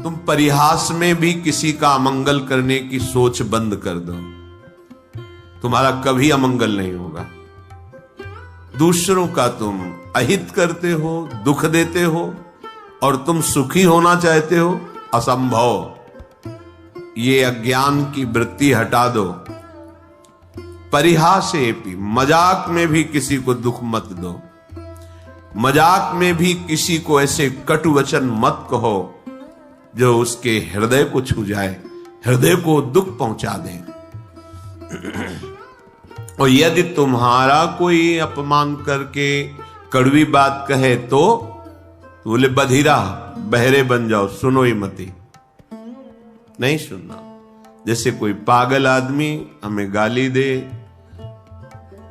तुम परिहास में भी किसी का अमंगल करने की सोच बंद कर दो, तुम्हारा कभी अमंगल नहीं होगा। दूसरों का तुम अहित करते हो, दुख देते हो, और तुम सुखी होना चाहते हो, असंभव। ये अज्ञान की वृत्ति हटा दो। परिहासे भी, मजाक में भी किसी को दुख मत दो, मजाक में भी किसी को ऐसे कटु वचन मत कहो जो उसके हृदय को छू जाए, हृदय को दुख पहुंचा दे। और यदि तुम्हारा कोई अपमान करके कड़वी बात कहे तो बोले बधिरा, बहरे बन जाओ, सुनो ही मती, नहीं सुनना। जैसे कोई पागल आदमी हमें गाली दे,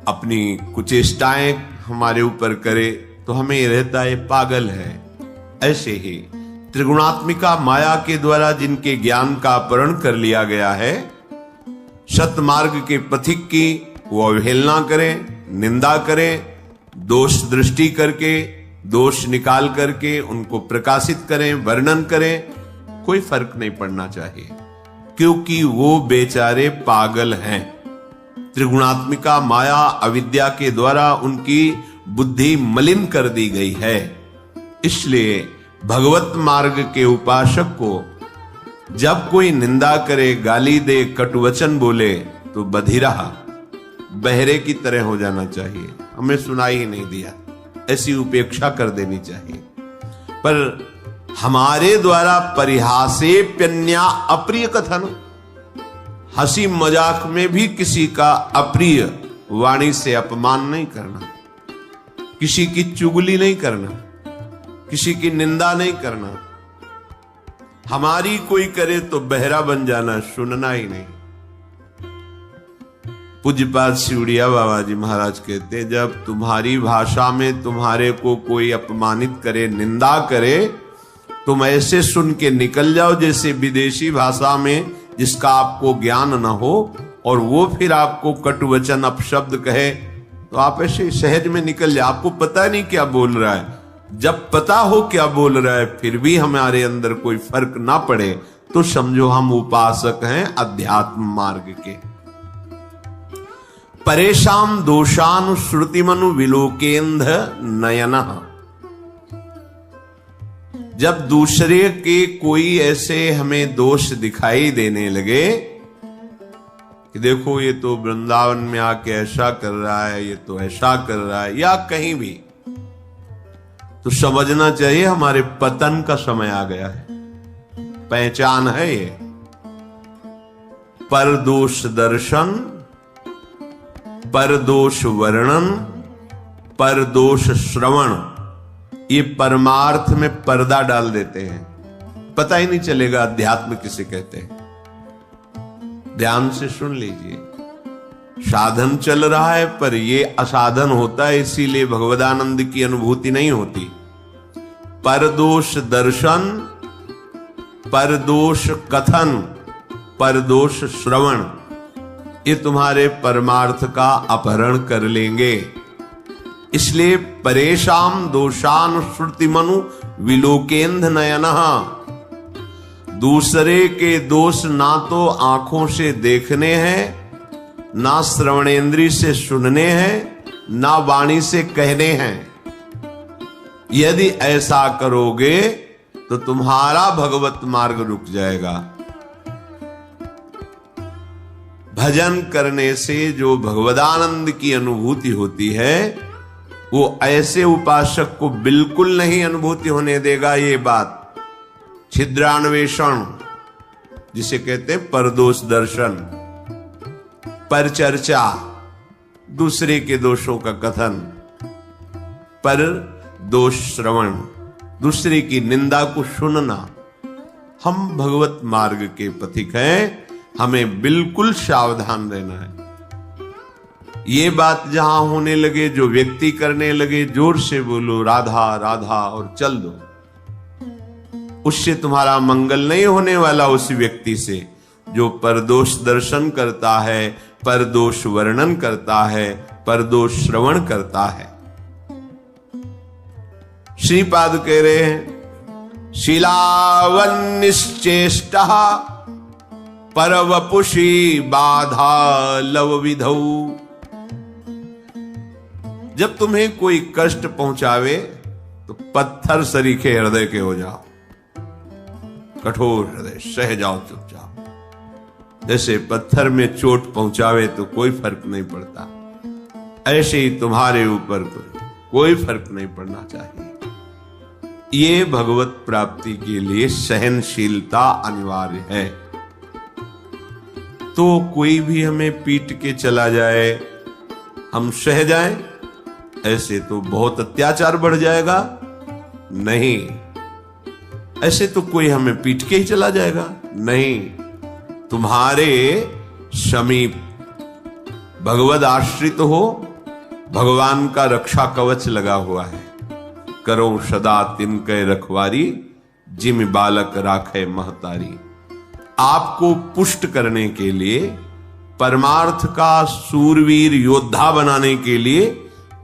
अपनी कुचेष्टाएं हमारे ऊपर करे, तो हमें ये रहता है पागल है। ऐसे ही त्रिगुणात्मिका माया के द्वारा जिनके ज्ञान का अपहरण कर लिया गया है, सतमार्ग के पथिक की वो अवहेलना करें, निंदा करें, दोष दृष्टि करके, दोष निकाल करके उनको प्रकाशित करें, वर्णन करें, कोई फर्क नहीं पड़ना चाहिए, क्योंकि वो बेचारे पागल हैं। त्रिगुणात्मिका माया अविद्या के द्वारा उनकी बुद्धि मलिन कर दी गई है। इसलिए भगवत मार्ग के उपासक को जब कोई निंदा करे, गाली दे, कटुवचन बोले, तो बधिरा, बहरे की तरह हो जाना चाहिए, हमें सुनाई ही नहीं दिया, ऐसी उपेक्षा कर देनी चाहिए। पर हमारे द्वारा परिहासे प्यन्या अप्रिय कथन, हंसी मजाक में भी किसी का अप्रिय वाणी से अपमान नहीं करना, किसी की चुगली नहीं करना, किसी की निंदा नहीं करना। हमारी कोई करे तो बहरा बन जाना, सुनना ही नहीं। पूज्यपाद शिवड़िया बाबा जी महाराज कहते, जब तुम्हारी भाषा में तुम्हारे को कोई अपमानित करे, निंदा करे, तुम ऐसे सुन के निकल जाओ जैसे विदेशी भाषा में जिसका आपको ज्ञान न हो, और वो फिर आपको कटुवचन अपशब्द कहे, तो आप ऐसे सहज में निकल जाए। आपको पता नहीं क्या बोल रहा है। जब पता हो क्या बोल रहा है फिर भी हमारे अंदर कोई फर्क ना पड़े, तो समझो हम उपासक हैं अध्यात्म मार्ग के। परेशान दोषानु श्रुतिमनु विलोकेंध नयनः, जब दूसरे के कोई ऐसे हमें दोष दिखाई देने लगे कि देखो ये तो वृंदावन में आके ऐसा कर रहा है, ये तो ऐसा कर रहा है, या कहीं भी, तो समझना चाहिए हमारे पतन का समय आ गया है। पहचान है ये। परदोष दर्शन, परदोष वर्णन, परदोष श्रवण, ये परमार्थ में पर्दा डाल देते हैं, पता ही नहीं चलेगा अध्यात्म किसे कहते हैं। ध्यान से सुन लीजिए, साधन चल रहा है पर ये असाधन होता है, इसीलिए भगवदानंद की अनुभूति नहीं होती। परदोष दर्शन, परदोष कथन, परदोष श्रवण, ये तुम्हारे परमार्थ का अपहरण कर लेंगे। इसलिए परेशान दोषान श्रुतिमनु विलोकेंध नयनः, दूसरे के दोष ना तो आंखों से देखने हैं, ना श्रवणेंद्री से सुनने हैं, ना वाणी से कहने हैं। यदि ऐसा करोगे तो तुम्हारा भगवत मार्ग रुक जाएगा। भजन करने से जो भगवदानंद की अनुभूति होती है वो ऐसे उपासक को बिल्कुल नहीं अनुभूति होने देगा। ये बात छिद्रान्वेषण जिसे कहते हैं, परदोष दर्शन, पर चर्चा, दूसरे के दोषों का कथन, पर दोष श्रवण, दूसरे की निंदा को सुनना। हम भगवत मार्ग के पथिक हैं, हमें बिल्कुल सावधान रहना है। ये बात जहां होने लगे, जो व्यक्ति करने लगे, जोर से बोलो राधा राधा और चल दो, उससे तुम्हारा मंगल नहीं होने वाला। उस व्यक्ति से जो परदोष दर्शन करता है, परदोष वर्णन करता है, परदोष श्रवण करता है। श्रीपाद कह रहे हैं, शिलावन्निश्चेष्टः परवपुषी बाधा लव विधौ। जब तुम्हें कोई कष्ट पहुंचावे तो पत्थर सरीखे हृदय के हो जाओ, कठोर हृदय, सह जाओ चुपचाप। जैसे पत्थर में चोट पहुंचावे तो कोई फर्क नहीं पड़ता, ऐसे ही तुम्हारे ऊपर कोई फर्क नहीं पड़ना चाहिए। ये भगवत प्राप्ति के लिए सहनशीलता अनिवार्य है। तो कोई भी हमें पीट के चला जाए, हम सह जाएं, ऐसे तो बहुत अत्याचार बढ़ जाएगा। नहीं, ऐसे तो कोई हमें पीट के ही चला जाएगा, नहीं। तुम्हारे समीप भगवद आश्रित हो, भगवान का रक्षा कवच लगा हुआ है। करो सदा तिनके रखवारी, जिम बालक राखे महतारी। आपको पुष्ट करने के लिए, परमार्थ का सूरवीर योद्धा बनाने के लिए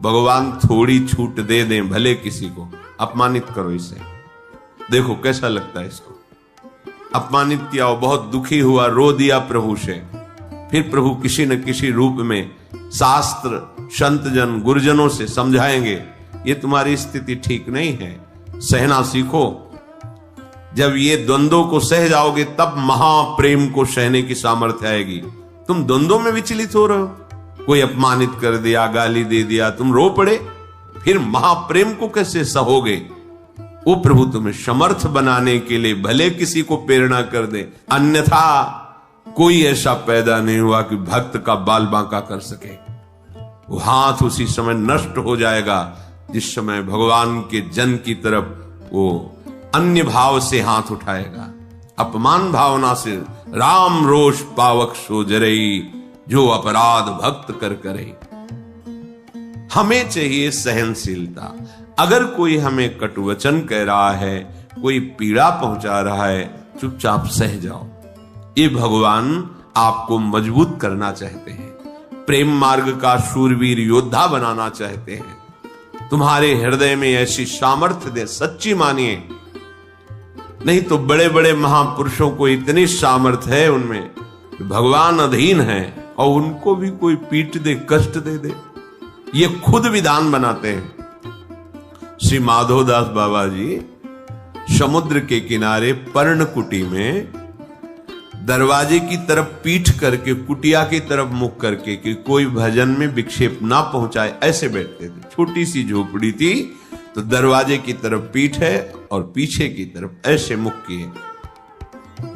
भगवान थोड़ी छूट दे दें, भले किसी को अपमानित करो इसे। देखो कैसा लगता है इसको। अपमानित किया, बहुत दुखी हुआ, रो दिया प्रभु से। फिर प्रभु किसी न किसी रूप में शास्त्र, संतजन, गुरुजनों से समझाएंगे, ये तुम्हारी स्थिति ठीक नहीं है, सहना सीखो। जब ये द्वंद्वों को सह जाओगे तब महाप्रेम को सहने की सामर्थ्य आएगी। तुम द्वंद्वों में विचलित हो रहे हो, कोई अपमानित कर दिया, गाली दे दिया, तुम रो पड़े, फिर महाप्रेम को कैसे सहोगे? वो प्रभु तुम्हें समर्थ बनाने के लिए भले किसी को प्रेरणा कर दे, अन्यथा कोई ऐसा पैदा नहीं हुआ कि भक्त का बाल बांका कर सके। वो हाथ उसी समय नष्ट हो जाएगा जिस समय भगवान के जन की तरफ वो अन्य भाव से हाथ उठाएगा। अपमान भावना से राम रोष पावक सो जरई, जो अपराध भक्त कर करे। हमें चाहिए सहनशीलता। अगर कोई हमें कटुवचन कह रहा है, कोई पीड़ा पहुंचा रहा है, चुपचाप सह जाओ। ये भगवान आपको मजबूत करना चाहते हैं, प्रेम मार्ग का शूरवीर योद्धा बनाना चाहते हैं। तुम्हारे हृदय में ऐसी सामर्थ्य दे, सच्ची मानिए। नहीं तो बड़े बड़े महापुरुषों को इतनी सामर्थ्य है उनमें, भगवान अधीन है और उनको भी कोई पीट दे, कष्ट दे दे, ये खुद विधान बनाते हैं। श्री माधोदास बाबा जी समुद्र के किनारे पर्णकुटी में दरवाजे की तरफ पीठ करके, कुटिया की तरफ मुख करके कि कोई भजन में विक्षेप ना पहुंचाए, ऐसे बैठते थे। छोटी सी झोपड़ी थी, तो दरवाजे की तरफ पीठ है और पीछे की तरफ ऐसे मुख किए,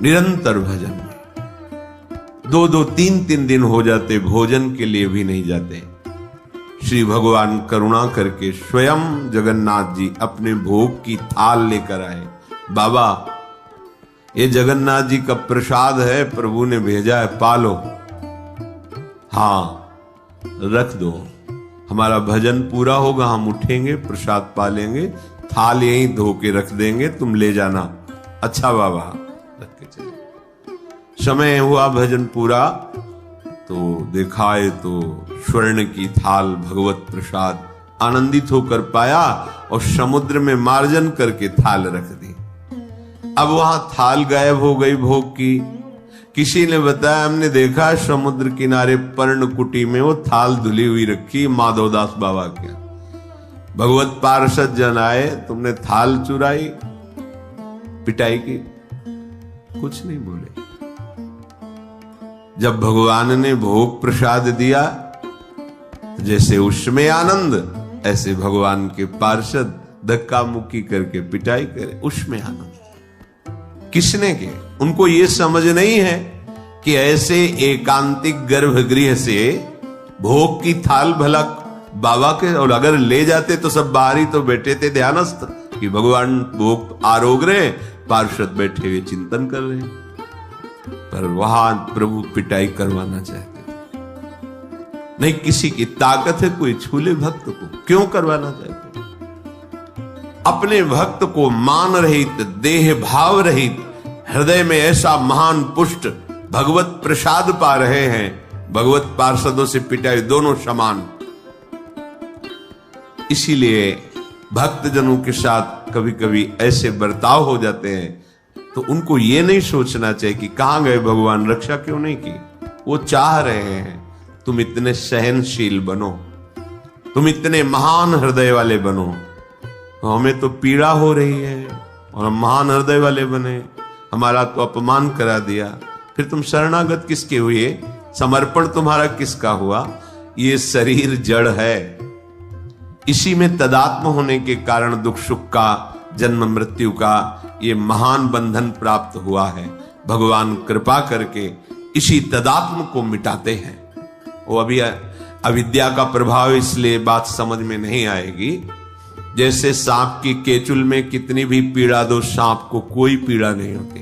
निरंतर भजन में 2-2, 3-3 दिन हो जाते, भोजन के लिए भी नहीं जाते। श्री भगवान करुणा करके स्वयं जगन्नाथ जी अपने भोग की थाल लेकर आए। बाबा, ये जगन्नाथ जी का प्रसाद है, प्रभु ने भेजा है, पालो। हाँ, रख दो, हमारा भजन पूरा होगा, हम उठेंगे, प्रसाद पालेंगे, थाल यहीं धो के रख देंगे, तुम ले जाना। अच्छा बाबा, रख के चले। समय हुआ भजन पूरा, तो दिखाए तो स्वर्ण की थाल भगवत प्रसाद, आनंदित होकर पाया और समुद्र में मार्जन करके थाल रख दी। अब वहां थाल गायब हो गई भोग की। किसी ने बताया, हमने देखा समुद्र किनारे पर्णकुटी में वो थाल धुली हुई रखी, माधवदास बाबा के। भगवत पार्षद जन आए, तुमने थाल चुराई, पिटाई की? कुछ नहीं बोले। जब भगवान ने भोग प्रसाद दिया, जैसे उसमें आनंद, ऐसे भगवान के पार्षद धक्का मुक्की करके पिटाई करे, उसमें आनंद। किसने के? उनको ये समझ नहीं है कि ऐसे एकांतिक गर्भगृह से भोग की थाल भला बाबा के, और अगर ले जाते तो सब बाहरी तो बैठे थे ध्यानस्थ कि भगवान भोग आरोग रहे, पार्षद बैठे हुए चिंतन कर रहे, पर वहां प्रभु पिटाई करवाना चाहते थे। नहीं, किसी की ताकत है कोई छूले भक्त को, क्यों करवाना चाहते? अपने भक्त को मान रहित, देह भाव रहित, हृदय में ऐसा महान पुष्ट भगवत प्रसाद पा रहे हैं, भगवत पार्षदों से पिटाई दोनों समान। इसीलिए भक्त जनों के साथ कभी कभी ऐसे बर्ताव हो जाते हैं तो उनको ये नहीं सोचना चाहिए कि कहां गए भगवान, रक्षा क्यों नहीं की। वो चाह रहे हैं तुम इतने सहनशील बनो, तुम इतने महान हृदय वाले बनो। तो हमें तो पीड़ा हो रही है और हम महान हृदय वाले बने, हमारा तो अपमान करा दिया, फिर तुम शरणागत किसके हुए, समर्पण तुम्हारा किसका हुआ। ये शरीर जड़ है, इसी में तदात्म होने के कारण दुख सुख का, जन्म मृत्यु का ये महान बंधन प्राप्त हुआ है। भगवान कृपा करके इसी तदात्म को मिटाते हैं। वो अभी अविद्या का प्रभाव, इसलिए बात समझ में नहीं आएगी। जैसे सांप की केचुल में कितनी भी पीड़ा दो, सांप को कोई पीड़ा नहीं होती,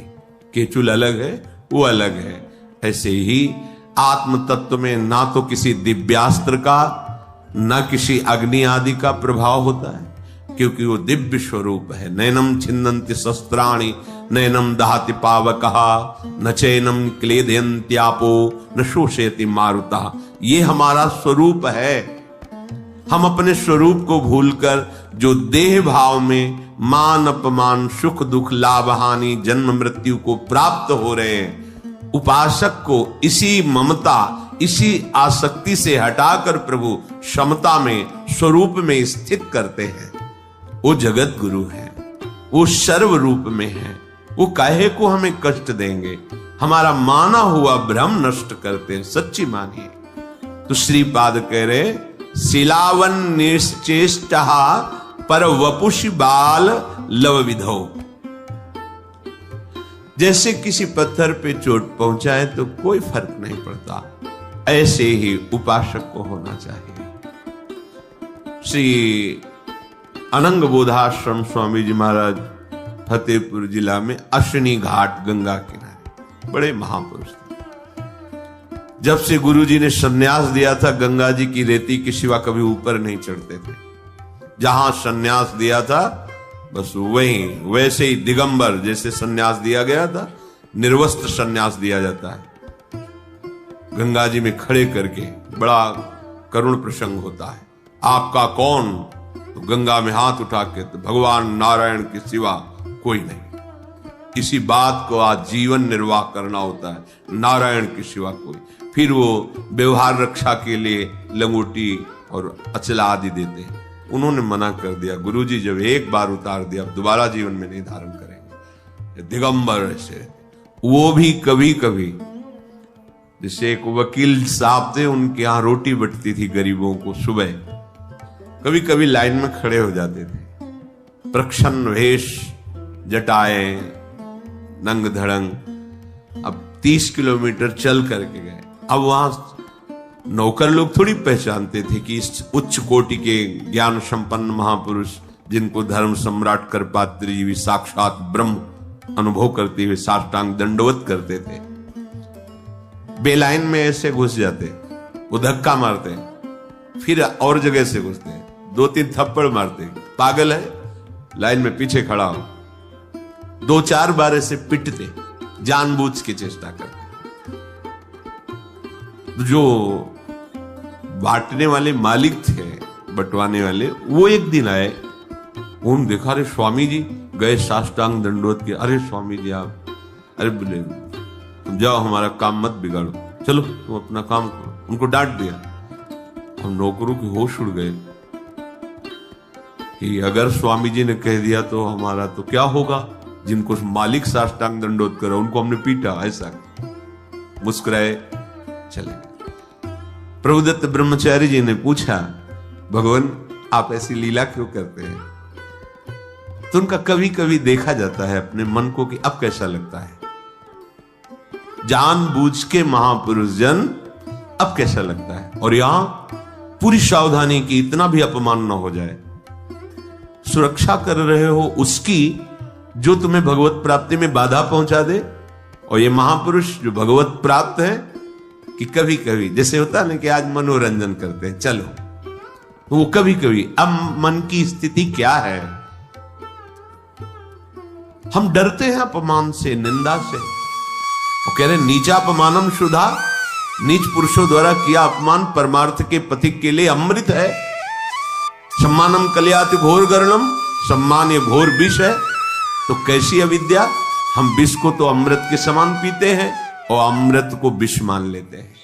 केचुल अलग है, वो अलग है। ऐसे ही आत्म तत्व में ना तो किसी दिव्यास्त्र का, ना किसी अग्नि आदि का प्रभाव होता है, क्योंकि वो दिव्य स्वरूप है। नैनम छिन्नन्ति शस्त्राणि नैनम दहति पावकः न चैनम क्लेदयन्त्यापो न शोषयति मारुतः। ये हमारा स्वरूप है। हम अपने स्वरूप को भूलकर जो देह भाव में मान अपमान, सुख दुख, लाभ हानि, जन्म मृत्यु को प्राप्त हो रहे हैं, उपासक को इसी ममता, इसी आसक्ति से हटाकर प्रभु समता में, स्वरूप में स्थित करते हैं। वो जगत गुरु है, वो सर्व रूप में है, वो काहे को हमें कष्ट देंगे, हमारा माना हुआ भ्रम नष्ट करते हैं। सच्ची मानिए तो श्रीपाद कह रहे शिलावन निश्चेष्टा पर वपुषि बाल लव विधो। जैसे किसी पत्थर पे चोट पहुंचाए तो कोई फर्क नहीं पड़ता, ऐसे ही उपासक को होना चाहिए। श्री अनंग बोधाश्रम स्वामी जी महाराज फतेहपुर जिला में अश्विनी घाट गंगा किनारे बड़े महापुरुष थे। जब से गुरु जी ने संन्यास दिया था, गंगा जी की रेती के सिवा कभी ऊपर नहीं चढ़ते थे। जहां संन्यास दिया था बस वहीं, वैसे ही दिगंबर जैसे संन्यास दिया गया था, निर्वस्त्र संन्यास दिया जाता है। गंगा जी में खड़े करके बड़ा करुण प्रसंग होता है। आपका कौन? तो गंगा में हाथ उठा के, तो भगवान नारायण के सिवा कोई नहीं। इसी बात को आज जीवन निर्वाह करना होता है, नारायण के सिवा कोई। फिर वो व्यवहार रक्षा के लिए लंगोटी और अचला आदि देते हैं। उन्होंने मना कर दिया, गुरुजी जब एक बार उतार दिया अब दोबारा जीवन में नहीं धारण करेंगे। दिगंबर ऐसे, वो भी कभी कभी, जैसे एक वकील साहब थे, उनके यहां रोटी बंटती थी गरीबों को, सुबह कभी कभी लाइन में खड़े हो जाते थे, प्रच्छन्न वेश, जटाए, नंग धड़ंग। अब 30 किलोमीटर चल करके गए। अब वहां नौकर लोग थोड़ी पहचानते थे कि इस उच्च कोटि के ज्ञान संपन्न महापुरुष, जिनको धर्म सम्राट करपात्री जी भी साक्षात ब्रह्म अनुभव करते हुए साष्टांग दंडवत करते थे। बेलाइन में ऐसे घुस जाते, वो धक्का मारते, फिर और जगह से घुसते, 2-3 थप्पड़ मारते, पागल है, लाइन में पीछे खड़ा हो। 2-4 बार ऐसे पिटते, जानबूझ के चेष्टा करते। जो बांटने वाले मालिक थे, बंटवाने वाले, वो एक दिन आए, उन्होंने देखा, अरे स्वामी जी गए साष्टांग दंडवत के। अरे स्वामी जी आप, अरे बोले तुम जाओ, हमारा काम मत बिगाड़ो, चलो तुम अपना काम करो। उनको डांट दिया। हम नौकरों के होश उड़ गए कि अगर स्वामी जी ने कह दिया तो हमारा तो क्या होगा। जिनको मालिक साष्टांग दंडवत करो उनको हमने पीटा, ऐसा। मुस्कुराए, चले। प्रभुदत्त ब्रह्मचारी जी ने पूछा, भगवान आप ऐसी लीला क्यों करते हैं? तो उनका कभी कभी देखा जाता है अपने मन को कि अब कैसा लगता है। जानबूझ के महापुरुष जन, अब कैसा लगता है। और यहां पूरी सावधानी की, इतना भी अपमान न हो जाए। सुरक्षा कर रहे हो उसकी जो तुम्हें भगवत प्राप्ति में बाधा पहुंचा दे। और ये महापुरुष जो भगवत प्राप्त है, कि कभी कभी जैसे होता है ना कि आज मनोरंजन करते हैं, चलो, तो वो कभी कभी, अब मन की स्थिति क्या है, हम डरते हैं अपमान से, निंदा से। वो कह रहे नीचा अपमानम शुद्धा, नीच पुरुषों द्वारा किया अपमान परमार्थ के पथिक के लिए अमृत है। सम्मानम कल्याति घोर गर्णम, सम्मान ये घोर विष है। तो कैसी अविद्या, हम विष को तो अमृत के समान पीते हैं और अमृत को विष मान लेते हैं।